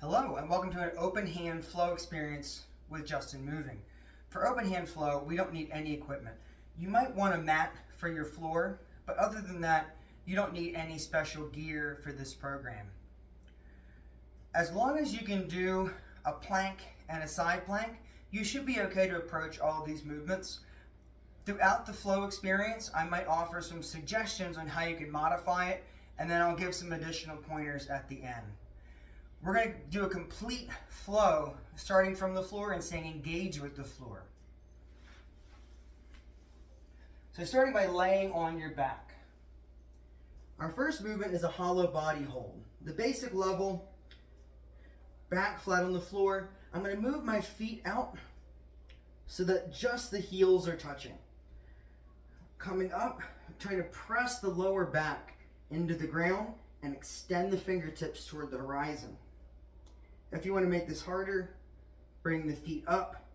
Hello and welcome to an open hand flow experience with Justin Moving. For open hand flow, we don't need any equipment. You might want a mat for your floor, but other than that, you don't need any special gear for this program. As long as you can do a plank and a side plank, you should be okay to approach all of these movements. Throughout the flow experience, I might offer some suggestions on how you can modify it, and then I'll give some additional pointers at the end. We're going to do a complete flow starting from the floor and staying engaged with the floor. So starting by laying on your back. Our first movement is a hollow body hold. The basic level, back flat on the floor. I'm going to move my feet out so that just the heels are touching. Coming up, trying to press the lower back into the ground and extend the fingertips toward the horizon. If you want to make this harder, bring the feet up.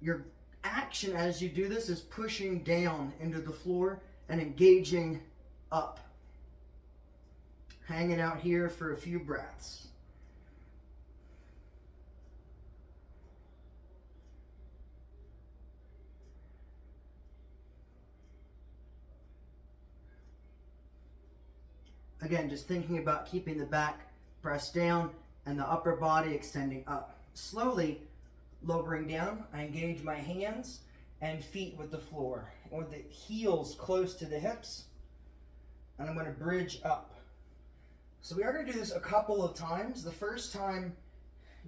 Your action as you do this is pushing down into the floor and engaging up. Hanging out here for a few breaths. Again, just thinking about keeping the back pressed down and the upper body extending up. Slowly lowering down, I engage my hands and feet with the floor. And with the heels close to the hips, and I'm going to bridge up. So we are going to do this a couple of times. The first time,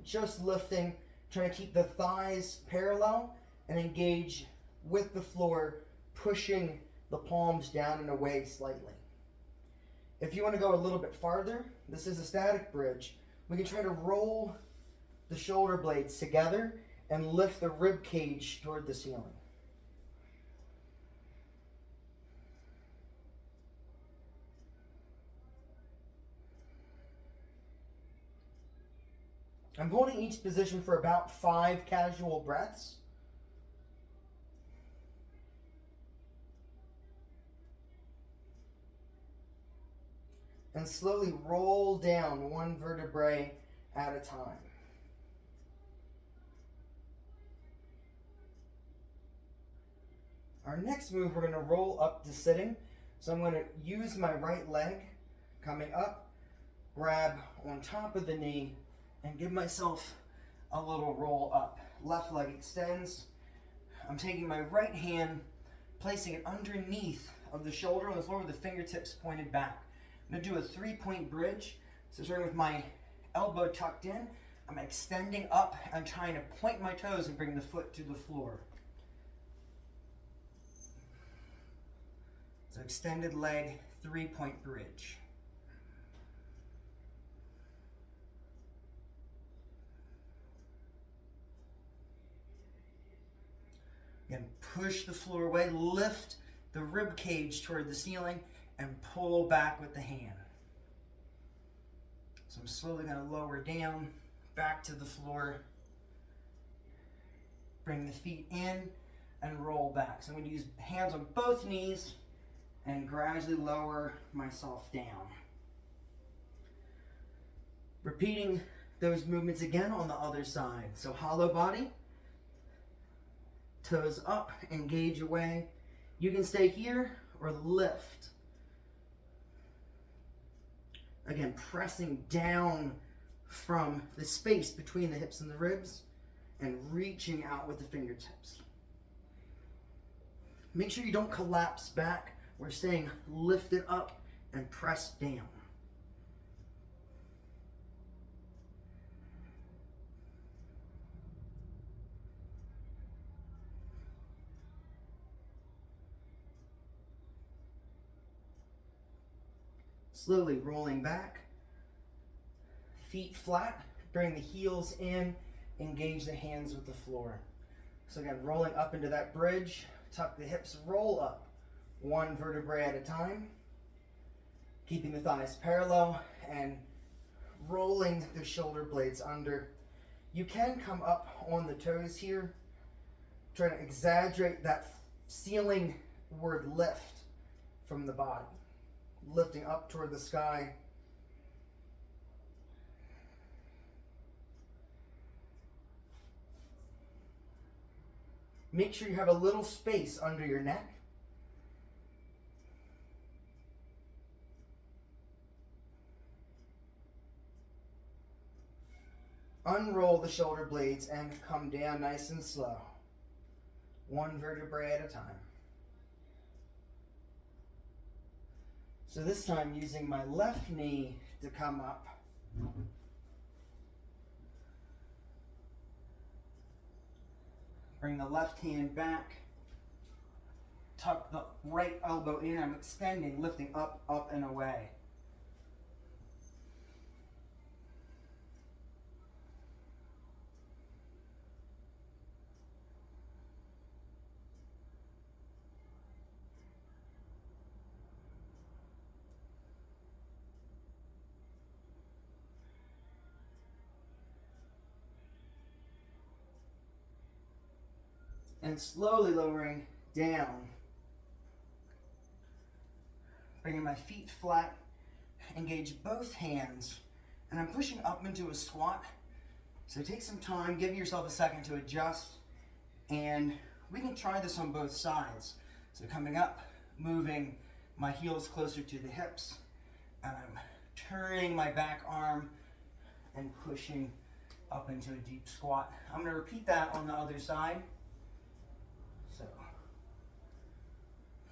just lifting, trying to keep the thighs parallel and engage with the floor, pushing the palms down and away slightly. If you want to go a little bit farther, this is a static bridge. We can try to roll the shoulder blades together and lift the rib cage toward the ceiling. I'm holding each position for about 5 casual breaths. And slowly roll down one vertebrae at a time. Our next move, we're going to roll up to sitting. So I'm going to use my right leg coming up, grab on top of the knee, and give myself a little roll up. Left leg extends. I'm taking my right hand, placing it underneath of the shoulder on the floor with the fingertips pointed back. I'm going to do a 3-point bridge. So starting with my elbow tucked in, I'm extending up and trying to point my toes and bring the foot to the floor. So extended leg, 3-point bridge. Again, push the floor away, lift the rib cage toward the ceiling, and pull back with the hand. So I'm slowly going to lower down, back to the floor, bring the feet in, and roll back. So I'm going to use hands on both knees and gradually lower myself down. Repeating those movements again on the other side. So hollow body, toes up, engage away. You can stay here or lift. Again, pressing down from the space between the hips and the ribs and reaching out with the fingertips. Make sure you don't collapse back. We're staying lifted up and pressed down. Slowly rolling back, feet flat, bring the heels in, engage the hands with the floor. So again, rolling up into that bridge, tuck the hips, roll up, one vertebrae at a time, keeping the thighs parallel and rolling the shoulder blades under. You can come up on the toes here, trying to exaggerate that ceiling word lift from the body. Lifting up toward the sky. Make sure you have a little space under your neck. Unroll the shoulder blades and come down nice and slow. One vertebrae at a time. So this time using my left knee to come up. Bring the left hand back. Tuck the right elbow in. I'm extending, lifting up, up, and away. And slowly lowering down. Bringing my feet flat, engage both hands, and I'm pushing up into a squat. So take some time, give yourself a second to adjust, and we can try this on both sides. So coming up, moving my heels closer to the hips, and I'm turning my back arm and pushing up into a deep squat. I'm going to repeat that on the other side. So,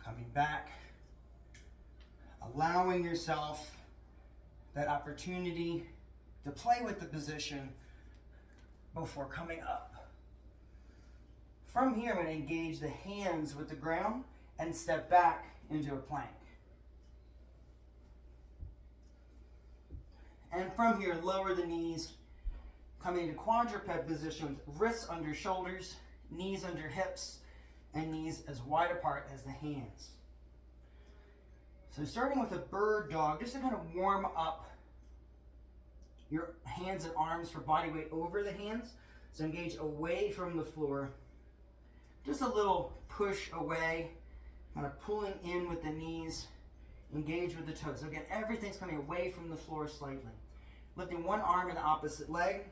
coming back, allowing yourself that opportunity to play with the position before coming up. From here, I'm going to engage the hands with the ground and step back into a plank. And from here, lower the knees, coming into quadruped position with wrists under shoulders, knees under hips, and knees as wide apart as the hands. So starting with a bird dog, just to kind of warm up your hands and arms for body weight over the hands. So engage away from the floor. Just a little push away, kind of pulling in with the knees, engage with the toes. So again, everything's coming away from the floor slightly. Lifting one arm in the opposite leg.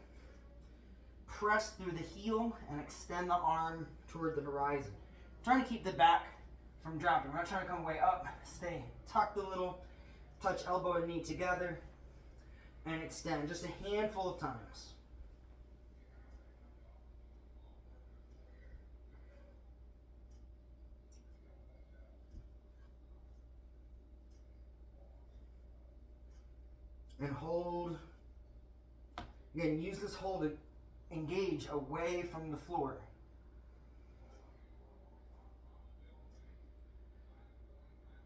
Press through the heel and extend the arm toward the horizon. Trying to keep the back from dropping. We're not trying to come way up. Stay tucked a little. Touch elbow and knee together. And extend just a handful of times. And hold. Again, use this hold to engage away from the floor.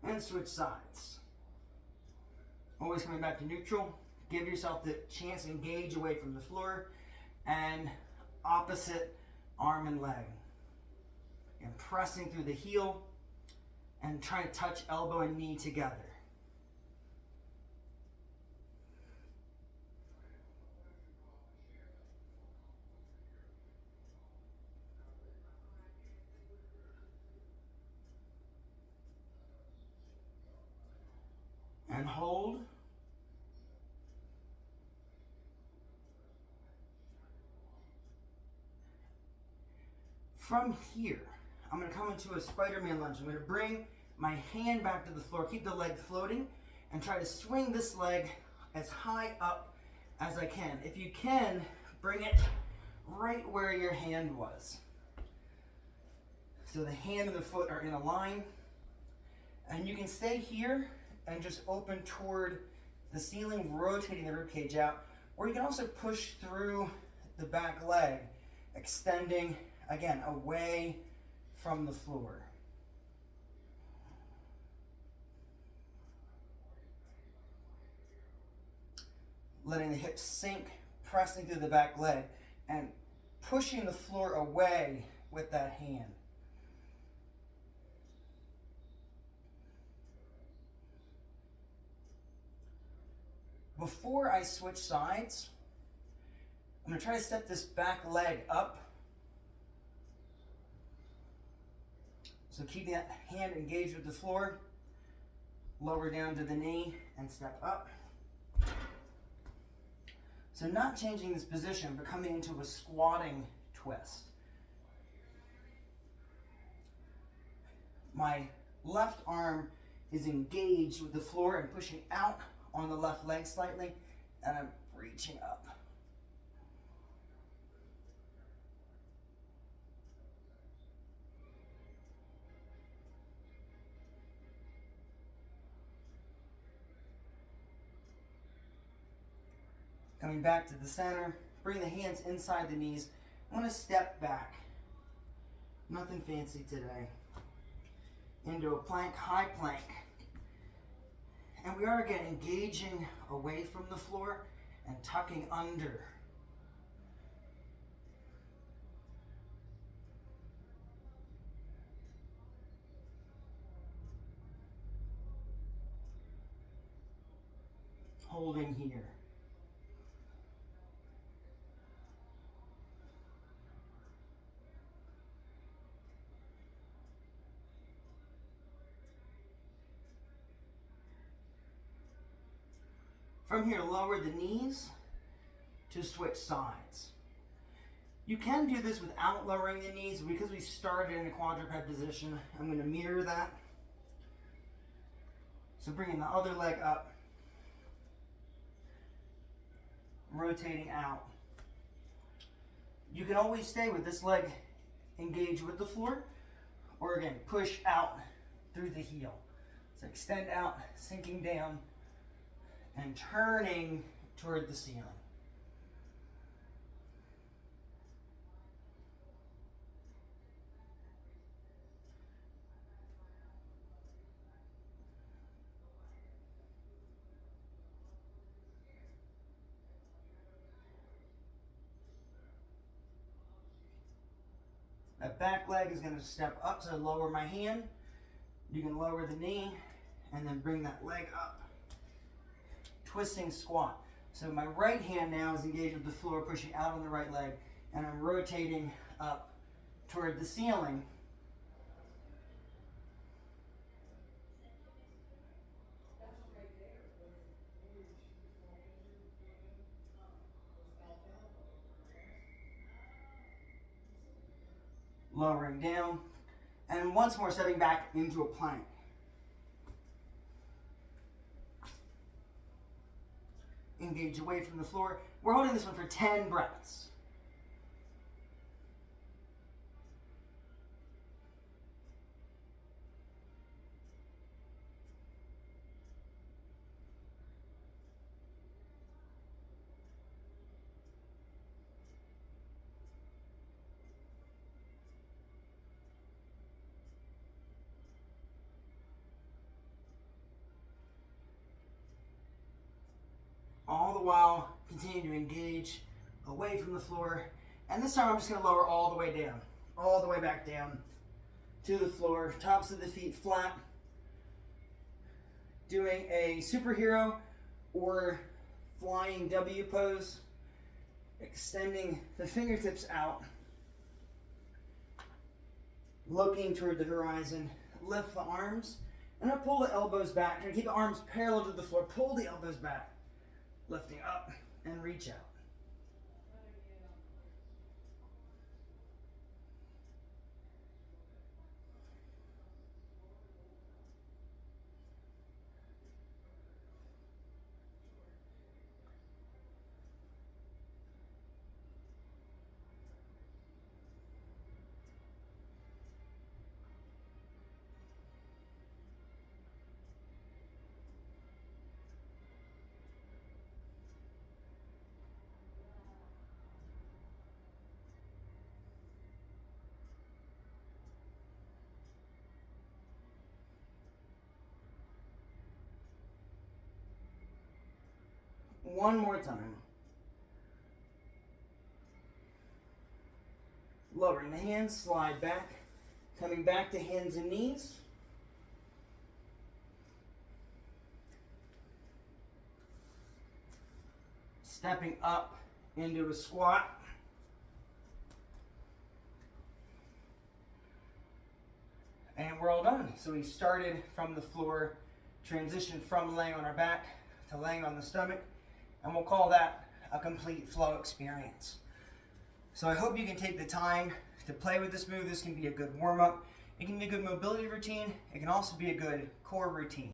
And switch sides. Always coming back to neutral. Give yourself the chance to engage away from the floor. And opposite arm and leg. And pressing through the heel. And try to touch elbow and knee together. And hold. From here, I'm going to come into a Spider-Man lunge. I'm going to bring my hand back to the floor, keep the leg floating, and try to swing this leg as high up as I can. If you can, bring it right where your hand was. So the hand and the foot are in a line, and you can stay here and just open toward the ceiling, rotating the ribcage out. Or you can also push through the back leg, extending, again, away from the floor. Letting the hips sink, pressing through the back leg, and pushing the floor away with that hand. Before I switch sides, I'm going to try to step this back leg up. So keep that hand engaged with the floor. Lower down to the knee and step up. So not changing this position, but coming into a squatting twist. My left arm is engaged with the floor and pushing out on the left leg slightly, and I'm reaching up. Coming back to the center, bring the hands inside the knees. I'm going to step back. Nothing fancy today. Into a plank, high plank. And we are again engaging away from the floor and tucking under. Holding here. From here, lower the knees to switch sides. You can do this without lowering the knees. Because we started in a quadruped position, I'm going to mirror that. So bringing the other leg up, rotating out. You can always stay with this leg engaged with the floor, or again, push out through the heel. So extend out, sinking down, and turning toward the ceiling. That back leg is going to step up to lower my hand. You can lower the knee and then bring that leg up. Twisting squat. So my right hand now is engaged with the floor, pushing out on the right leg, and I'm rotating up toward the ceiling. Lowering down, and once more stepping back into a plank. Engage away from the floor. We're holding this one for 10 breaths. All the while, continue to engage away from the floor. And this time I'm just going to lower all the way down. All the way back down to the floor. Tops of the feet flat. Doing a superhero or flying W pose. Extending the fingertips out. Looking toward the horizon. Lift the arms. And I pull the elbows back. And keep the arms parallel to the floor. Pull the elbows back. Lifting up and reach out. One more time. Lowering the hands, slide back, coming back to hands and knees. Stepping up into a squat. And we're all done. So we started from the floor, transitioned from laying on our back to laying on the stomach, and we'll call that a complete flow experience. So I hope you can take the time to play with this move. This can be a good warm-up. It can be a good mobility routine. It can also be a good core routine.